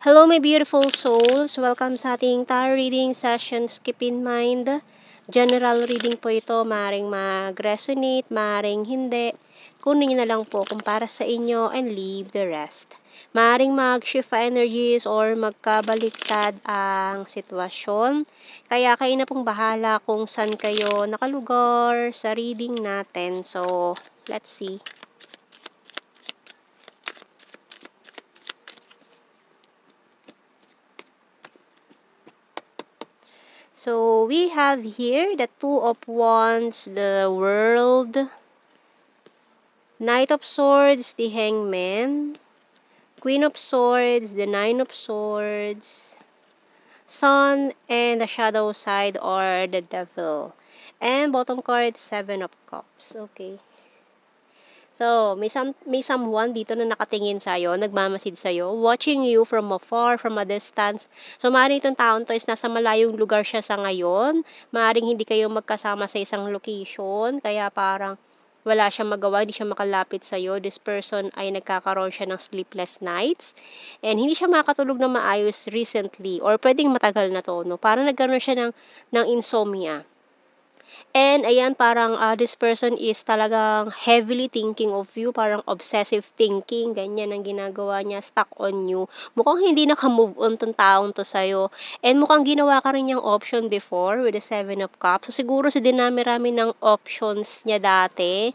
Hello my beautiful souls! Welcome sa ating tarot reading session, Keep in Mind. General reading po ito, maaaring mag-resonate, maaaring hindi. Kunin nyo na lang po kung para sa inyo and leave the rest. Maaaring mag-shift energies or magkabaliktad ang sitwasyon. Kaya kayo na pong bahala kung saan kayo nakalugar sa reading natin. So, let's see. So, we have here the Two of Wands, the World, Knight of Swords, the Hangman, Queen of Swords, the Nine of Swords, Sun, and the Shadow Side or the Devil. And bottom card, Seven of Cups. Okay. So, may someone dito na nakatingin sa'yo, nagmamasid sa'yo, watching you from afar, from a distance. So, maaaring itong taon to is nasa malayong lugar siya sa ngayon. Maaaring hindi kayo magkasama sa isang location, kaya parang wala siyang magawa, hindi siya makalapit sa'yo. This person ay nagkakaroon siya ng sleepless nights. And hindi siya makatulog na maayos recently, or pwedeng matagal na to, no? Parang nagkaroon siya ng insomnia. And ayan, parang this person is talagang heavily thinking of you, parang obsessive thinking, ganyan ang ginagawa niya, stuck on you. Mukhang hindi naka-move on tong taong to sa'yo. And mukhang ginawa ka rin niyang option before with the Seven of Cups. So siguro sa dinami-rami ng options niya dati,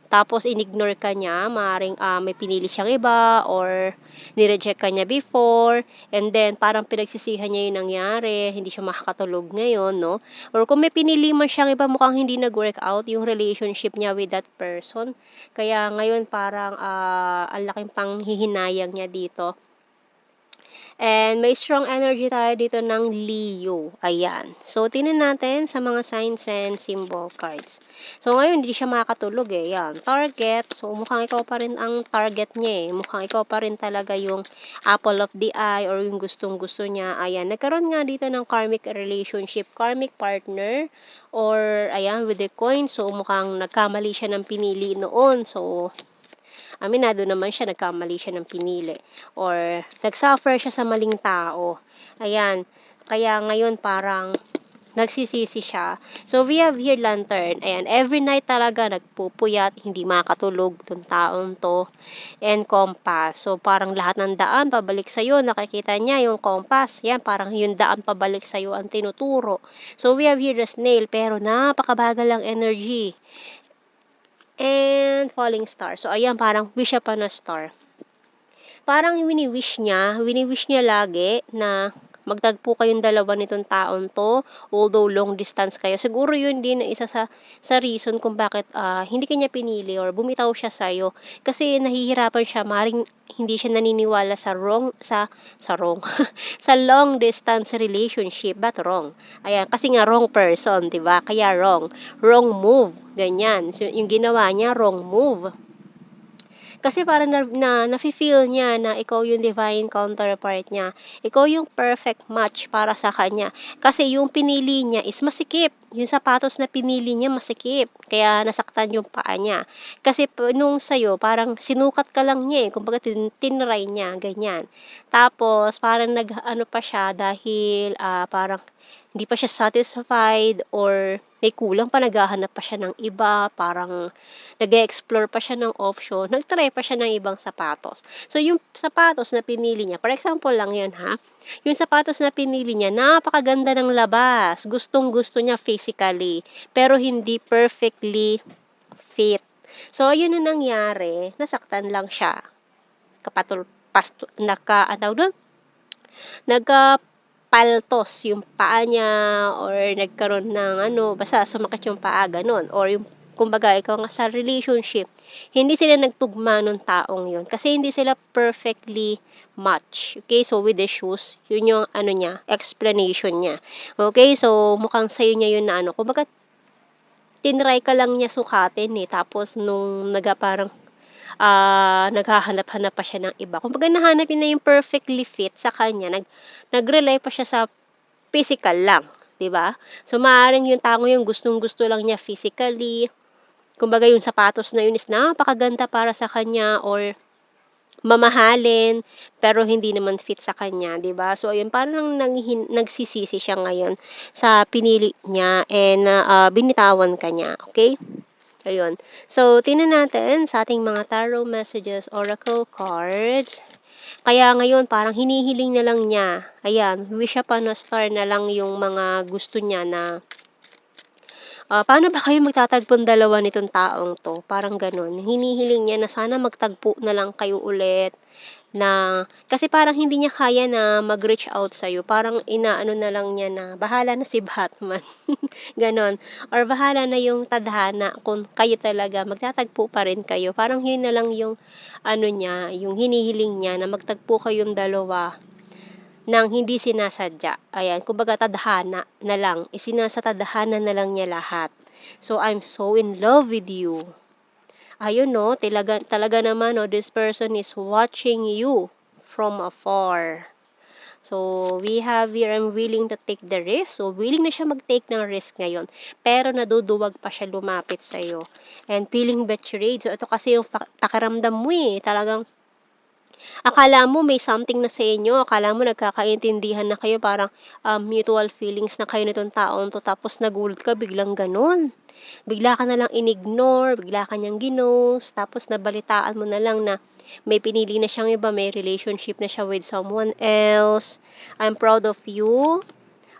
tapos inignore ka niya, maaaring may pinili siyang iba or nireject ka niya before, and then parang pinagsisihan niya yung nangyari, hindi siya makakatulog ngayon, no? Or kung may pinili man siyang iba, mukhang hindi nag-work out yung relationship niya with that person. Kaya ngayon parang ang laking panghihinayang niya dito. And may strong energy tayo dito ng Leo. Ayan. So, tingnan natin sa mga signs and symbol cards. So, ngayon, hindi siya makakatulog eh. Yan. Target. So, mukhang ikaw pa rin ang target niya eh. Mukhang ikaw pa rin talaga yung apple of the eye or yung gustong-gusto niya. Ayan. Nagkaroon nga dito ng karmic relationship, karmic partner, or ayan, with the coin. So, mukhang nagkamali siya ng pinili noon. So, aminado naman siya, nagkamali siya ng pinili. Or, nagsuffer siya sa maling tao. Ayan. Kaya ngayon parang nagsisisi siya. So, we have here lantern. Ayan. Every night talaga nagpupuyat, hindi makatulog tong taong to. And compass. So, parang lahat ng daan pabalik sa'yo. Nakikita niya yung compass. Yan, parang yung daan pabalik sa'yo ang tinuturo. So, we have here the snail. Pero napakabagal ang energy. And falling star. So, ayan, parang wish siya pa na star. Parang wini-wish niya lagi na magtagpo kayong dalawa nitong taon to, although long distance kayo. Siguro yun din na isa sa reason kung bakit hindi kanya pinili or bumitaw siya sa'yo. Kasi nahihirapan siya, maring hindi siya naniniwala sa sa long distance relationship, but wrong. Ayan, kasi nga wrong person, 'di ba? Kaya wrong move, ganyan. So, yung ginawa niya, wrong move. Kasi parang nafe-feel niya na ikaw yung divine counterpart niya. Ikaw yung perfect match para sa kanya. Kasi yung pinili niya is masikip. Yung sapatos na pinili niya masikip. Kaya nasaktan yung paa niya. Kasi nung sa'yo, parang sinukat ka lang niya eh. Kumbaga tinry niya, ganyan. Tapos, parang nag-ano pa siya dahil parang hindi pa siya satisfied or may kulang pa, naghahanap pa siya ng iba, parang nag-e-explore pa siya ng option, nag-try pa siya ng ibang sapatos. So, yung sapatos na pinili niya, for example lang yun ha, yung sapatos na pinili niya, napakaganda ng labas, gustong-gusto niya physically, pero hindi perfectly fit. So, yun na nangyari, nasaktan lang siya. Nagka-paltos yung paa niya or nagkaroon ng basta sumakit yung paa, ganun. Or yung, kumbaga, ikaw nga sa relationship, hindi sila nagtugma nung taong yun. Kasi hindi sila perfectly match. Okay, so with the shoes, yun yung niya, explanation niya. Okay, so mukhang sa'yo niya yun na kumbaga, tinry ka lang niya sukatin eh. Tapos nung parang naghahanap-hanap pa siya ng iba. Kumbaga nahanap niya na yung perfectly fit sa kanya. Nag-rely pa siya sa physical lang, 'di ba? So maaaring yung tao yung gustong-gusto lang niya physically. Kumbaga yung sapatos na yun is napakaganda para sa kanya or mamahalin, pero hindi naman fit sa kanya, 'di ba? So ayun, parang nagsisisi siya ngayon sa pinili niya and binitawan ka niya, okey? Ayun. So, tingnan natin sa ating mga tarot messages, oracle cards. Kaya ngayon parang hinihiling na lang niya, ayan, wish upon a star na lang yung mga gusto niya na, paano ba kayo magtatagpong dalawa nitong taong 'to, parang gano'n. Hinihiling niya na sana magtagpo na lang kayo ulit na kasi parang hindi niya kaya na mag-reach out sa'yo, parang inaano na lang niya na bahala na si Batman, gano'n. Or bahala na yung tadhana kung kayo talaga magtatagpo pa rin kayo, parang yun na lang yung ano niya, yung hinihiling niya na magtagpo kayong dalawa ng hindi sinasadya. Ayan, kumbaga tadhana na lang, isinasatadhana na lang niya lahat. So, I'm so in love with you. Ayun 'no, talaga naman 'no, this person is watching you from afar. So, we have here, I'm willing to take the risk. So, willing na siya mag-take ng risk ngayon, pero naduduwag pa siya lumapit sa'yo and feeling betrayed. So, ito kasi yung pakiramdam mo, eh, talagang akala mo may something na sa inyo, akala mo nagkakaintindihan na kayo, parang, mutual feelings na kayo nitong taong 'to, tapos nagulat ka biglang gano'n. Bigla ka na lang in-ignore, bigla ka niyang ginost, tapos nabalitaan mo na lang na may pinili na siyang iba, may relationship na siya with someone else. I'm proud of you.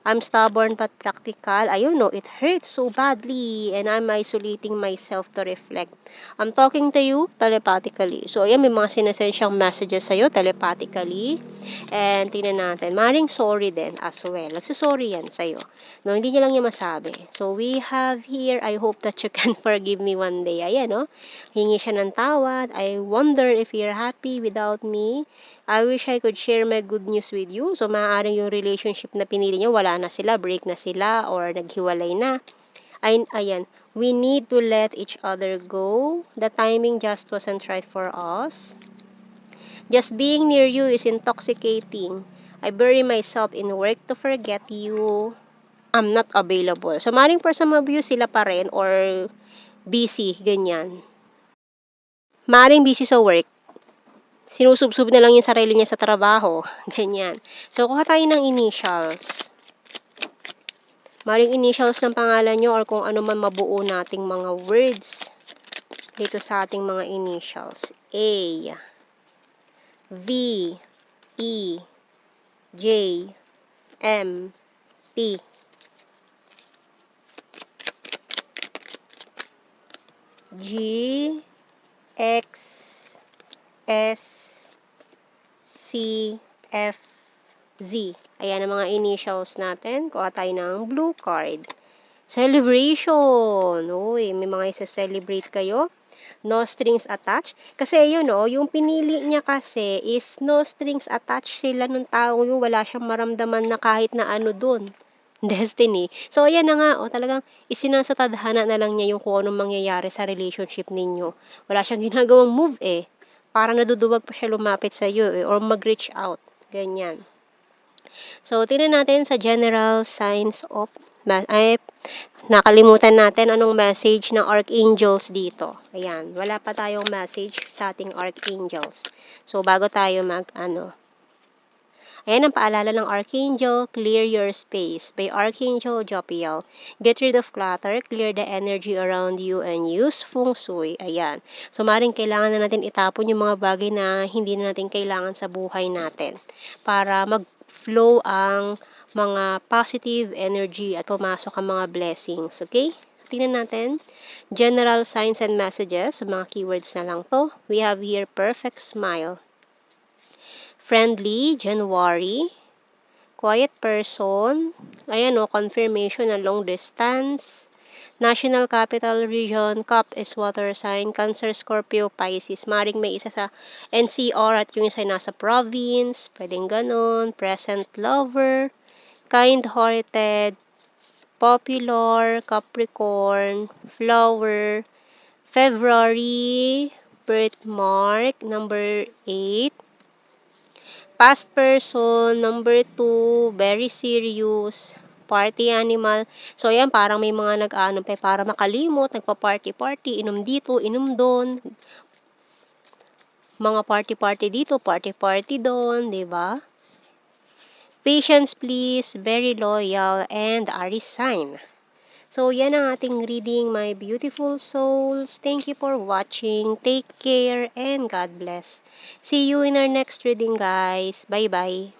I'm stubborn but practical. Ayun 'no, it hurts so badly and I'm isolating myself to reflect. I'm talking to you telepathically. So ayan, may mga sine-send siyang messages sa'yo telepathically. And tingnan natin, maaaring sorry din as well. Nagso-sorry yan sa'yo. No, hindi niya lang niya masabi. So we have here, I hope that you can forgive me one day. Ayan 'no, hingi siya ng tawad. I wonder if you're happy without me. I wish I could share my good news with you. So, maaaring yung relationship na pinili niyo, wala na sila, break na sila, or naghiwalay na. Ayan, we need to let each other go. The timing just wasn't right for us. Just being near you is intoxicating. I bury myself in work to forget you. I'm not available. So, maaaring for some of you, sila pa rin, or busy, ganyan. Maaaring busy sa work. Sinusubsob na lang yung sarili niya sa trabaho, ganyan. So, kuha tayo ng initials. Maring initials ng pangalan nyo or kung ano man mabuo nating mga words dito sa ating mga initials. A, V, E, J, M, P. G, X, S, C, F, Z. Ayan ang mga initials natin. Kuha tayo ng blue card. Celebration! Uy, may mga isa-celebrate kayo. No strings attached. Kasi yun yung pinili niya kasi is no strings attached sila nung tao yung wala siyang maramdaman na kahit na ano dun. Destiny. So, ayan na nga, talagang isinasatadhana na lang niya yung kung anong mangyayari sa relationship ninyo. Wala siyang ginagawang move eh. Parang naduduwag pa siya lumapit sa iyo or mag-reach out. Ganyan. So, tingnan natin sa general signs of nakalimutan natin anong message ng archangels dito. Ayan, wala pa tayong message sa ating archangels. So, bago tayo ayan ang paalala ng Archangel, Clear Your Space by Archangel Jophiel. Get rid of clutter, clear the energy around you, and use feng shui. Ayan. So, maring kailangan na natin itapon yung mga bagay na hindi na natin kailangan sa buhay natin para mag-flow ang mga positive energy at pumasok ang mga blessings. Okay? So, tingnan natin. General signs and messages. So, mga keywords na lang to. We have here perfect smile. Friendly, January. Quiet person. Ayan confirmation na long distance. National Capital Region, Cup is water sign, Cancer, Scorpio, Pisces. Maring may isa sa NCR at yung isa nasa province. Pwedeng ganon. Present lover. Kind-hearted. Popular, Capricorn, Flower. February, birthmark, number 8. Past person, number 2, very serious, party animal. So, ayan, parang may mga nag-ano pa, para makalimot, nagpa-party-party, inom dito, inom doon. mga party-party dito, party-party doon, 'di ba? Patience please, very loyal, and a resign. So, yan ang ating reading, my beautiful souls. Thank you for watching. Take care and God bless. See you in our next reading, guys. Bye-bye.